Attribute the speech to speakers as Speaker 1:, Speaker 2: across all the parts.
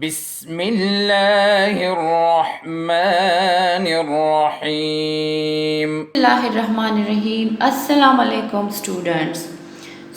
Speaker 1: بسم اللہ الرحمن الرحیم.
Speaker 2: اللہ الرحمن الرحیم. السلام علیکم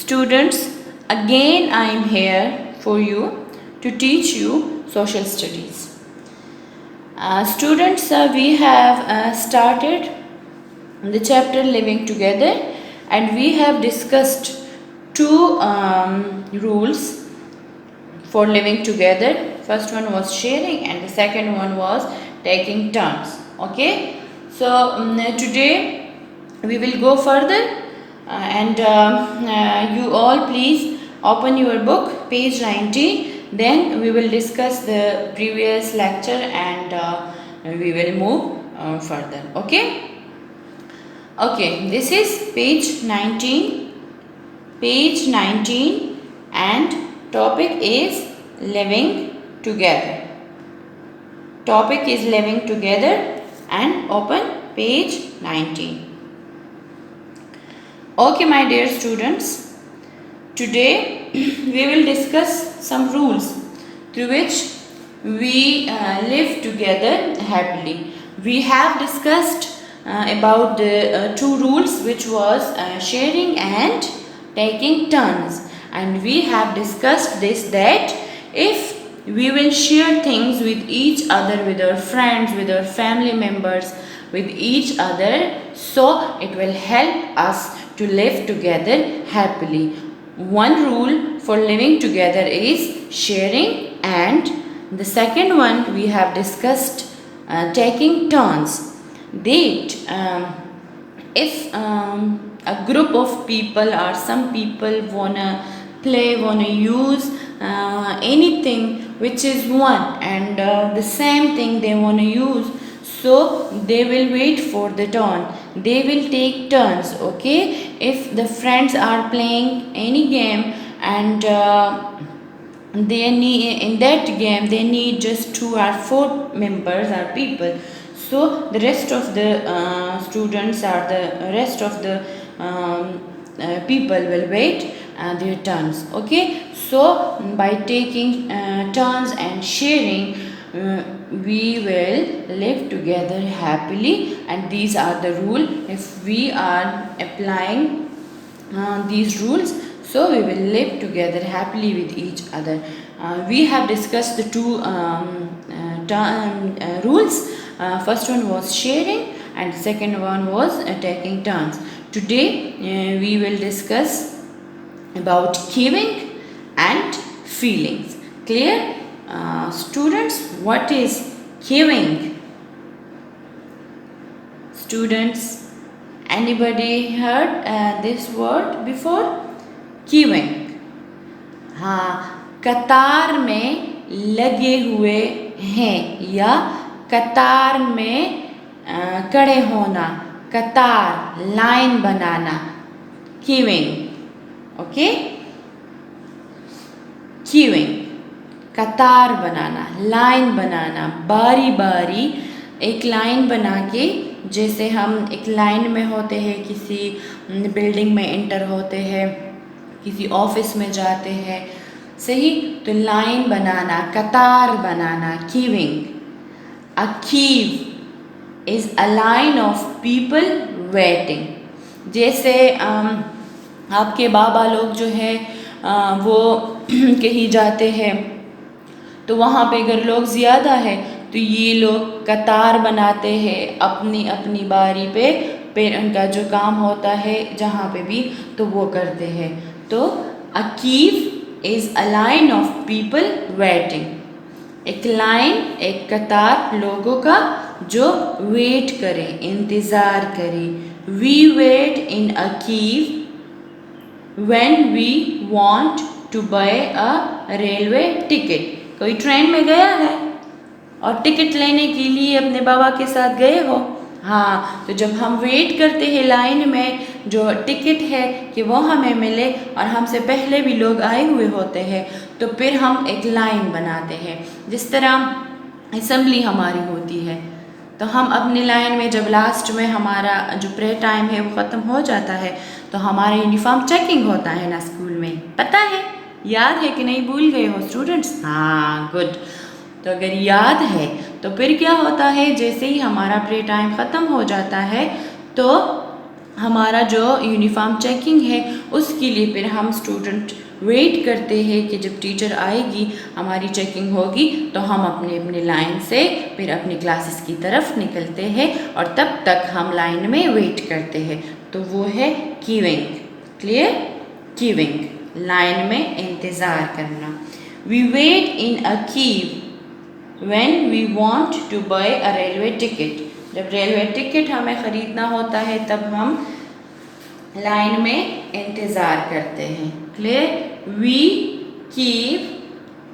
Speaker 2: students, again I am here for you to teach you social studies. Students, we have started the chapter living together, and we have discussed two rules for living together. First one was sharing and the second one was taking turns. Okay, so today we will go further, and you all please open your book, page 90. Then we will discuss the previous lecture, and we will move further. Okay, this is page 19, and topic is living together. Topic is living together, and open page 19. Okay, my dear students, today we will discuss some rules through which we live together happily. We have discussed about the two rules, which was sharing and taking turns, and we have discussed this, that if we will share things with each other, with our friends, with our family members, with each other, so it will help us to live together happily. One rule for living together is sharing, and the second one we have discussed taking turns. That if a group of people or some people wanna play, wanna use anything which is one, and the same thing they wanna use, so they will wait for the turn. They will take turns. Okay, if the friends are playing any game, and they need, in that game they need just 2 or 4 members or people, so the rest of the students or the rest of the people will wait their turns. Okay, so by taking turns and sharing, we will live together happily, and these are the rule. If we are applying these rules, so we will live together happily with each other. We have discussed the two rules. First one was sharing, and second one was taking turns. Today we will discuss about giving and feelings. Clear? Students, what is giving? Students, anybody heard this word before? Giving. हाँ, कतार में लगे हुए हैं, या कतार में खड़े होना, कतार, लाइन बनाना, queuing. ओके, queuing, कतार बनाना, लाइन बनाना, बारी बारी एक लाइन बना के, जैसे हम एक लाइन में होते हैं, किसी बिल्डिंग में एंटर होते हैं, किसी ऑफिस में जाते हैं, सही, तो लाइन बनाना, कतार बनाना, queuing. A queue is a line of people waiting. जैसे आपके बाबा लोग जो है वो कहीं जाते हैं, तो वहाँ पे अगर लोग ज़्यादा है तो ये लोग कतार बनाते हैं अपनी अपनी बारी पे, फिर उनका जो काम होता है जहाँ पे भी, तो वो करते हैं. तो a queue is a line of people waiting. एक लाइन, एक कतार लोगों का जो वेट करें, इंतज़ार करें. We wait in a queue when we want to buy a railway ticket. कोई ट्रेन में गया है और टिकट लेने के लिए अपने बाबा के साथ गए हो? हाँ, तो जब हम वेट करते हैं लाइन में जो टिकट है कि वो हमें मिले, और हमसे पहले भी लोग आए हुए होते हैं, तो फिर हम एक लाइन बनाते हैं. जिस तरह असेंबली हमारी होती है, तो हम अपनी लाइन में जब लास्ट में हमारा जो प्रेयर टाइम है वो ख़त्म हो जाता है, तो हमारा यूनिफॉर्म चेकिंग होता है ना स्कूल में, पता है? याद है कि नहीं, भूल गए हो स्टूडेंट्स? हाँ, गुड। तो अगर याद है तो फिर क्या होता है, जैसे ही हमारा प्ले टाइम ख़त्म हो जाता है तो हमारा जो यूनिफॉर्म चेकिंग है उसके लिए फिर हम स्टूडेंट वेट करते हैं कि जब टीचर आएगी, हमारी चेकिंग होगी, तो हम अपने अपने लाइन से फिर अपनी क्लासेस की तरफ निकलते हैं और तब तक हम लाइन में वेट करते हैं। तो वो है क्यूइंग। क्लियर? क्यूइंग, लाइन में इंतज़ार करना। We wait in a queue when we want to buy a railway ticket, जब रेलवे टिकट हमें ख़रीदना होता है तब हम लाइन में इंतज़ार करते हैं। Clear? We keep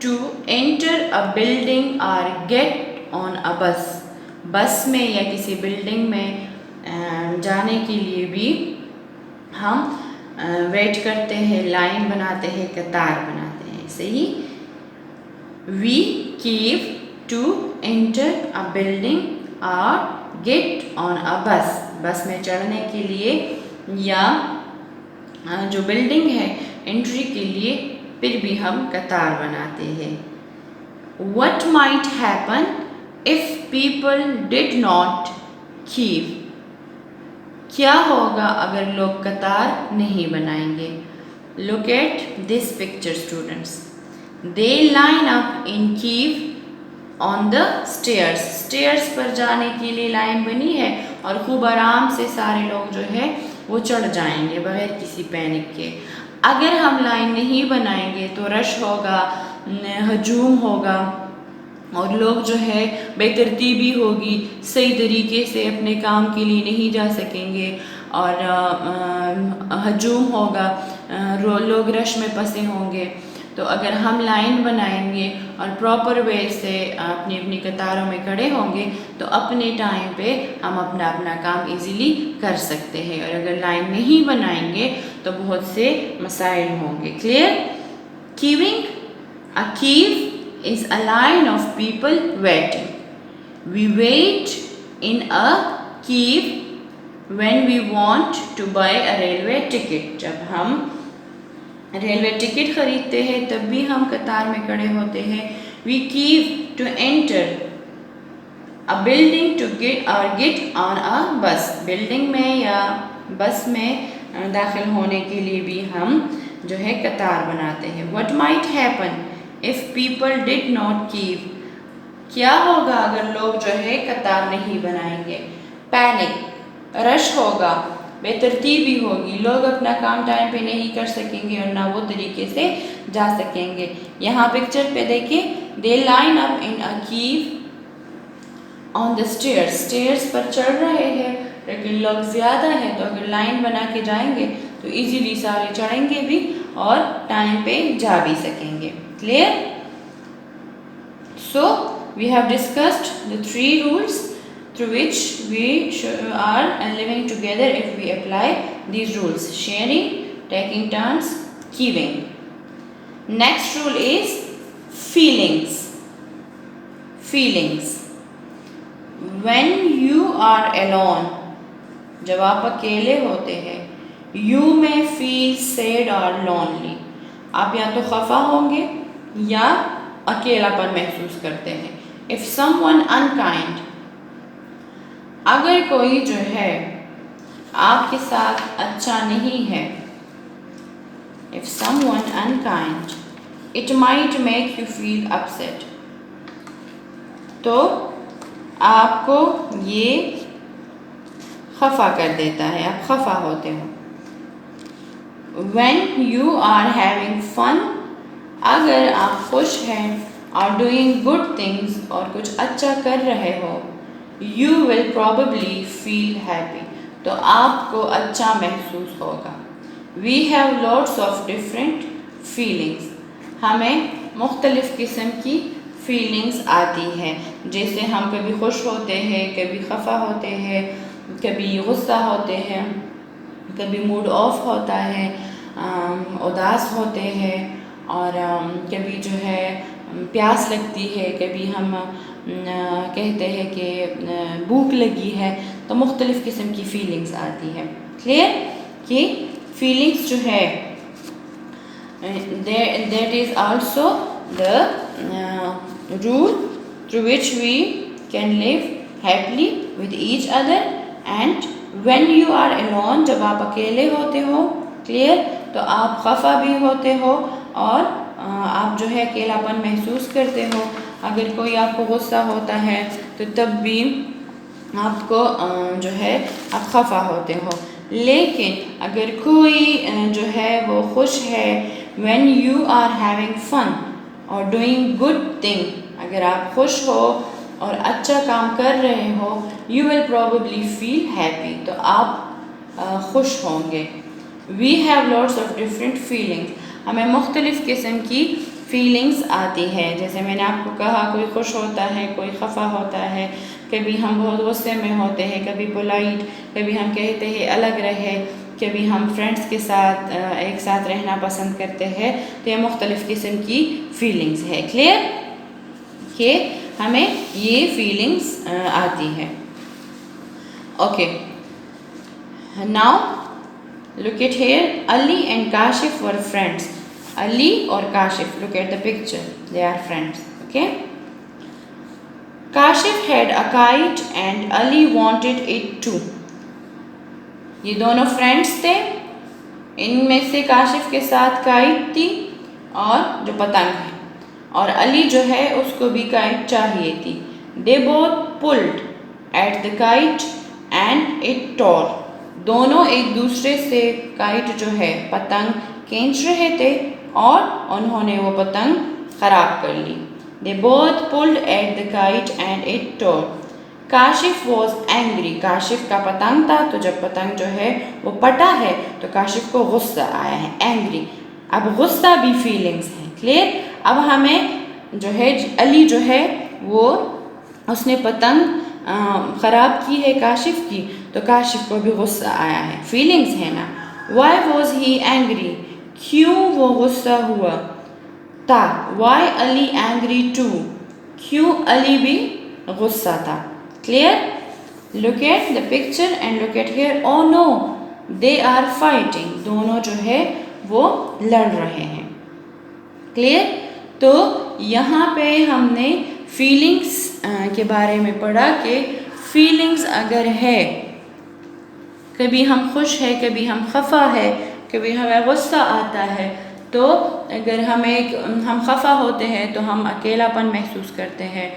Speaker 2: to enter a building और get on a bus, bus में या किसी बिल्डिंग में जाने के लिए भी हम वेट करते हैं, लाइन बनाते हैं, कतार बनाते हैं। सही? We keep to enter a building or get on a bus, बस में चढ़ने के लिए या जो बिल्डिंग है एंट्री के लिए फिर भी हम कतार बनाते हैं। What might happen if people did not keep, क्या होगा अगर लोग कतार नहीं बनाएंगे? Look at this picture students. They line up in queue on the stairs, stairs पर जाने के लिए लाइन बनी है और खूब आराम से सारे लोग जो है वो चढ़ जाएंगे बगैर किसी पैनिक के। अगर हम लाइन नहीं बनाएंगे तो रश होगा, हजूम होगा और लोग जो है बेतरतीबी होगी, सही तरीके से अपने काम के लिए नहीं जा सकेंगे और हजूम होगा, लोग रश में फंसे होंगे। तो अगर हम लाइन बनाएंगे और प्रॉपर वे से अपनी अपनी कतारों में खड़े होंगे तो अपने टाइम पे हम अपना अपना काम इजीली कर सकते हैं, और अगर लाइन नहीं बनाएंगे तो बहुत से मसाइल होंगे। Clear? Queuing, a queue is a line of people waiting. We wait in a queue when we want to buy a railway ticket, जब हम रेलवे टिकट ख़रीदते हैं तब भी हम कतार में खड़े होते हैं। We keep to enter a building to get on a bus, building में या बस में दाखिल होने के लिए भी हम जो है कतार बनाते हैं। What might happen if people did not keep, क्या होगा अगर लोग जो है कतार नहीं बनाएंगे? पैनिक, रश होगा, बेतरतीबी होगी, लोग अपना काम टाइम पे नहीं कर सकेंगे और ना वो तरीके से जा सकेंगे। यहाँ पिक्चर पे देखिए, they line up in a queue on the stairs, stairs पर चढ़ रहे हैं लेकिन लोग ज़्यादा हैं, तो अगर लाइन बना के जाएंगे तो इजीली सारे चढ़ेंगे भी और टाइम पे जा भी सकेंगे। Clear? So we have discussed the 3 rules through which we are living together if we apply these rules: sharing, taking turns, queuing. Next rule is feelings. Feelings. When you are alone, जब आप अकेले होते हैं, you may feel sad or lonely. आप या तो खफा होंगे या अकेलापन महसूस करते हैं। If someone unkind, अगर कोई जो है आपके साथ अच्छा नहीं है, if someone unkind, it might make you feel upset, तो आपको ये खफा कर देता है, आप खफा होते हो। When you are having fun, अगर आप खुश हैं और doing good things और कुछ अच्छा कर रहे हो, you will probably feel happy, तो आपको अच्छा महसूस होगा। We have lots of different feelings, हमें मुख्तलिफ़ किस्म की फीलिंग्स आती हैं, जैसे हम कभी खुश होते हैं, कभी खफा होते हैं, कभी गुस्सा होते हैं, कभी मूड ऑफ होता है, उदास होते हैं, और कभी जो है प्यास लगती है, कभी हम कहते हैं कि भूख लगी है, तो मुख्तलिफ़ किस्म की फ़ीलिंग्स आती है। क्लियर? कि फीलिंग्स जो है that is also the rule through which we can live happily with each other. And when you are alone, जब आप अकेले होते हो, clear, तो आप खफा भी होते हो और आप जो है अकेलापन महसूस करते हो. अगर कोई आपको गुस्सा होता है तो तब भी आपको जो है आप खफा होते हो. लेकिन अगर कोई जो है वो खुश है, when you are having fun or doing good thing, अगर आप खुश हो और अच्छा काम कर रहे हो, you will probably feel happy, तो आप खुश होंगे. We have lots of different feelings, हमें मुख्तलिफ़ किस्म की फीलिंग्स आती है. जैसे मैंने आपको कहा, कोई खुश होता है, कोई खफा होता है, कभी हम बहुत गुस्से में होते हैं, कभी पोलाइट, कभी हम कहते हैं अलग रहे, कभी हम फ्रेंड्स के साथ एक साथ रहना पसंद करते हैं. तो ये मुख्तलिफ़ किस्म की फीलिंग्स है. क्लियर कि हमें ये फीलिंग्स आती है. Okay, now look at here. Ali and Kashif were friends. Ali or Kashif, look at the picture, they are friends. Okay, Kashif had a kite and Ali wanted it too. ये दोनों friends थे. इनमें से काशिफ के साथ kite थी और जो पतंग है, और अली जो है उसको भी काइट चाहिए थी. They both pulled at the kite and it tore. दोनों एक दूसरे से काइट जो है पतंग खींच रहे थे और उन्होंने वो पतंग ख़राब कर ली. They both pulled at the kite and it tore. Kashif was angry. Kashif का पतंग था, तो जब पतंग जो है वो पटा है तो काशिफ को गुस्सा आया है, angry. अब गुस्सा भी फीलिंग्स है. क्लियर. अब हमें जो है अली जो है वो उसने पतंग ख़राब की है काशिफ की, तो काशिफ को भी गुस्सा आया है. फीलिंग्स है ना. Why was he angry? क्यों वो गुस्सा हुआ था. Why Ali angry too? क्यों अली भी गुस्सा था. Clear? Look at the picture and look at here. Oh no, they are fighting. दोनों जो है वो लड़ रहे हैं. Clear? तो यहाँ पे हमने फीलिंग्स के बारे में पढ़ा कि फीलिंग्स अगर है, कभी हम खुश है, कभी हम खफा है, कभी हमें गुस्सा आता है, तो अगर हम खफा होते हैं तो हम अकेलापन महसूस करते हैं,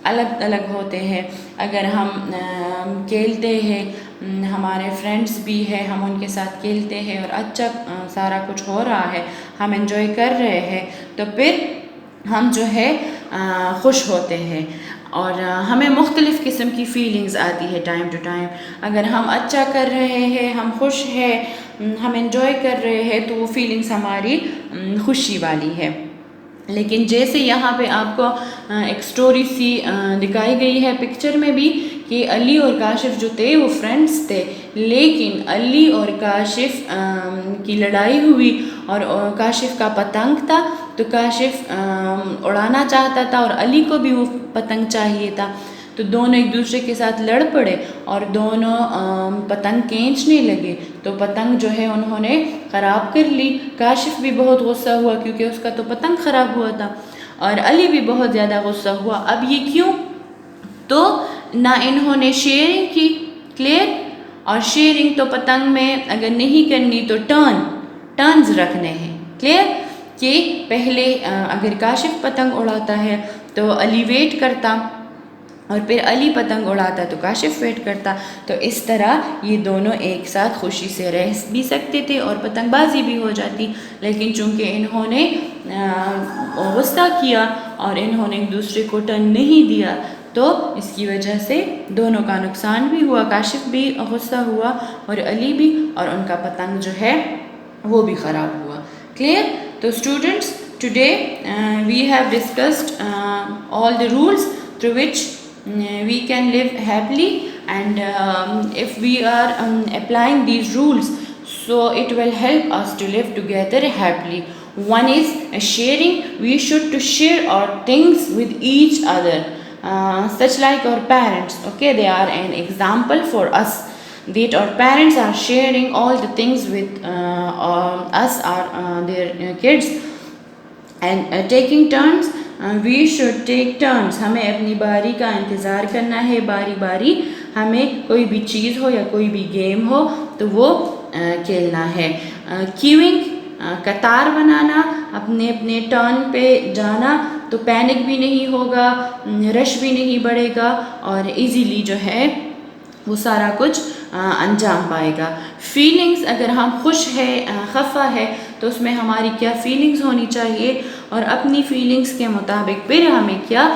Speaker 2: अलग अलग होते हैं. अगर हम खेलते हैं, हमारे फ्रेंड्स भी हैं, हम उनके साथ खेलते हैं और अच्छा सारा कुछ हो रहा है, हम एंजॉय कर रहे हैं, तो फिर हम जो है खुश होते हैं और हमें मुख्तलिफ़ किस्म की फ़ीलिंग्स आती है टाइम टू टाइम. अगर हम अच्छा कर रहे हैं, हम खुश हैं, हम एंजॉय कर रहे हैं, तो वो फीलिंग्स हमारी खुशी वाली है. लेकिन जैसे यहाँ पे आपको एक स्टोरी सी दिखाई गई है पिक्चर में भी कि अली और काशिफ जो थे वो फ्रेंड्स थे, लेकिन अली और काशिफ की लड़ाई हुई और काशिफ का पतंग था, तो काशिफ उड़ाना चाहता था और अली को भी वो पतंग चाहिए था. तो दोनों एक दूसरे के साथ लड़ पड़े और दोनों पतंग खींचने लगे, तो पतंग जो है उन्होंने ख़राब कर ली. काशिफ भी बहुत गुस्सा हुआ क्योंकि उसका तो पतंग ख़राब हुआ था, और अली भी बहुत ज़्यादा गुस्सा हुआ. अब ये क्यों? तो ना इन्होंने शेयरिंग की. क्लियर. और शेयरिंग तो पतंग में अगर नहीं करनी तो टर्न्स रखने हैं. क्लियर. कि पहले अगर काशिफ पतंग उड़ाता है तो अली वेट करता, और फिर अली पतंग उड़ाता तो काशिफ वेट करता. तो इस तरह ये दोनों एक साथ खुशी से रह भी सकते थे और पतंगबाजी भी हो जाती. लेकिन चूँकि इन्होंने गुस्सा किया और इन्होंने एक दूसरे को टर्न नहीं दिया, तो इसकी वजह से दोनों का नुकसान भी हुआ. काशिफ भी गुस्सा हुआ और अली भी, और उनका पतंग जो है वो भी ख़राब हुआ. क्लियर. तो students, today we have discussed all the rules through which we can live happily, and if we are applying these rules, so it will help us to live together happily. One is sharing. We should to share our things with each other, such like our parents. Okay, they are an example for us. that our parents are sharing all the things with us or their kids and taking turns. We should take turns. ہمیں اپنی باری کا انتظار کرنا ہے، باری باری ہمیں کوئی بھی چیز ہو یا کوئی بھی گیم ہو تو وہ کھیلنا ہے. کیونگ قطار بنانا، اپنے اپنے ٹرن پہ جانا تو پینک بھی نہیں ہوگا، رش بھی نہیں بڑھے گا اور ایزیلی جو ہے وہ سارا کچھ انجام پائے گا. فیلنگز، اگر ہم خوش ہے، خفا ہے تو اس میں ہماری کیا فیلنگز ہونی چاہیے اور اپنی فیلنگز کے مطابق پھر ہمیں کیا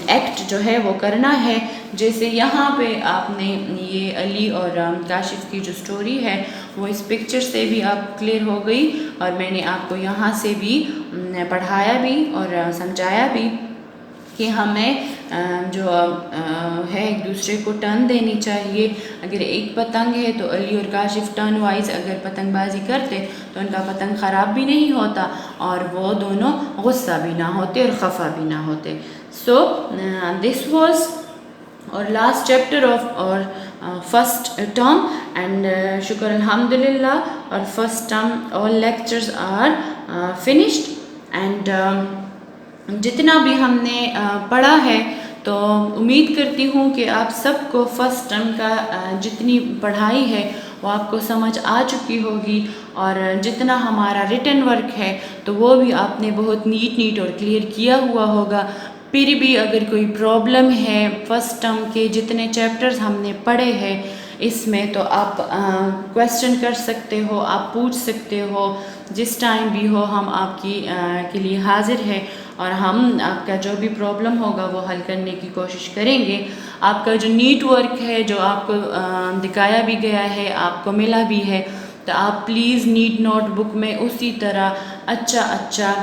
Speaker 2: ایکٹ جو ہے وہ کرنا ہے. جیسے یہاں پہ آپ نے یہ علی اور کاشف کی جو سٹوری ہے وہ اس پکچر سے بھی آپ کلیئر ہو گئی اور میں نے آپ کو یہاں سے بھی پڑھایا بھی اور سمجھایا بھی کہ ہمیں جو ہے ایک دوسرے کو ٹرن دینی چاہیے. اگر ایک پتنگ ہے تو علی اور کاشف ٹرن وائز اگر پتنگ بازی کرتے تو ان کا پتنگ خراب بھی نہیں ہوتا اور وہ دونوں غصہ بھی نہ ہوتے اور خفا بھی نہ ہوتے. So this was our last chapter of our first term and شکر الحمدللہ our first term all lectures are finished. And جتنا بھی ہم نے پڑھا ہے تو امید کرتی ہوں کہ آپ سب کو فرسٹ ٹرم کا جتنی پڑھائی ہے وہ آپ کو سمجھ آ چکی ہوگی اور جتنا ہمارا ریٹن ورک ہے تو وہ بھی آپ نے بہت نیٹ اور کلیئر کیا ہوا ہوگا. پھر بھی اگر کوئی پرابلم ہے فرسٹ ٹرم کے جتنے چیپٹرز ہم نے پڑھے ہیں اس میں تو آپ کویسچن کر سکتے ہو، آپ پوچھ سکتے ہو، جس ٹائم بھی ہو ہم آپ کی کے لیے حاضر ہیں اور ہم آپ کا جو بھی پرابلم ہوگا وہ حل کرنے کی کوشش کریں گے. آپ کا جو نیٹ ورک ہے جو آپ کو دکھایا بھی گیا ہے، آپ کو ملا بھی ہے، تو آپ پلیز نیٹ نوٹ بک میں اسی طرح اچھا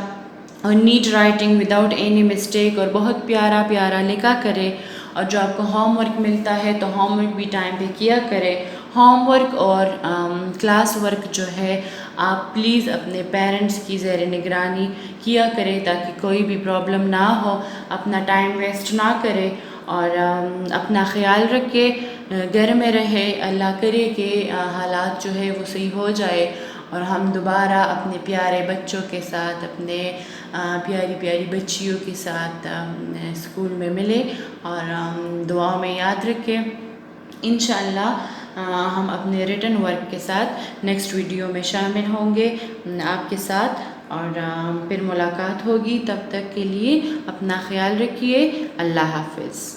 Speaker 2: اور neat writing without any mistake اور بہت پیارا پیارا لکھا کرے. اور جو آپ کو ہوم ورک ملتا ہے تو ہوم ورک بھی ٹائم پہ کیا کرے. ہوم ورک اور کلاس ورک جو ہے آپ پلیز اپنے پیرنٹس کی زیر نگرانی کیا کرے تاکہ کوئی بھی پرابلم نہ ہو، اپنا ٹائم ویسٹ نہ کرے اور اپنا خیال رکھے، گھر میں رہے. اللہ کرے کہ حالات جو ہے وہ صحیح ہو جائے اور ہم دوبارہ اپنے پیارے بچوں کے ساتھ، اپنے پیاری پیاری بچیوں کے ساتھ اسکول میں ملے اور دعاؤں میں یاد رکھے. انشاءاللہ ہم اپنے ریٹن ورک کے ساتھ نیکسٹ ویڈیو میں شامل ہوں گے آپ کے ساتھ اور پھر ملاقات ہوگی. تب تک کے لیے اپنا خیال رکھیے. اللہ حافظ.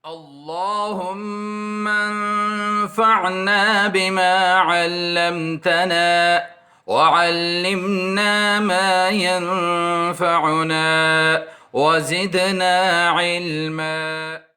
Speaker 1: اللهم انفعنا بما علمتنا وعلمنا ما ينفعنا وزدنا علما.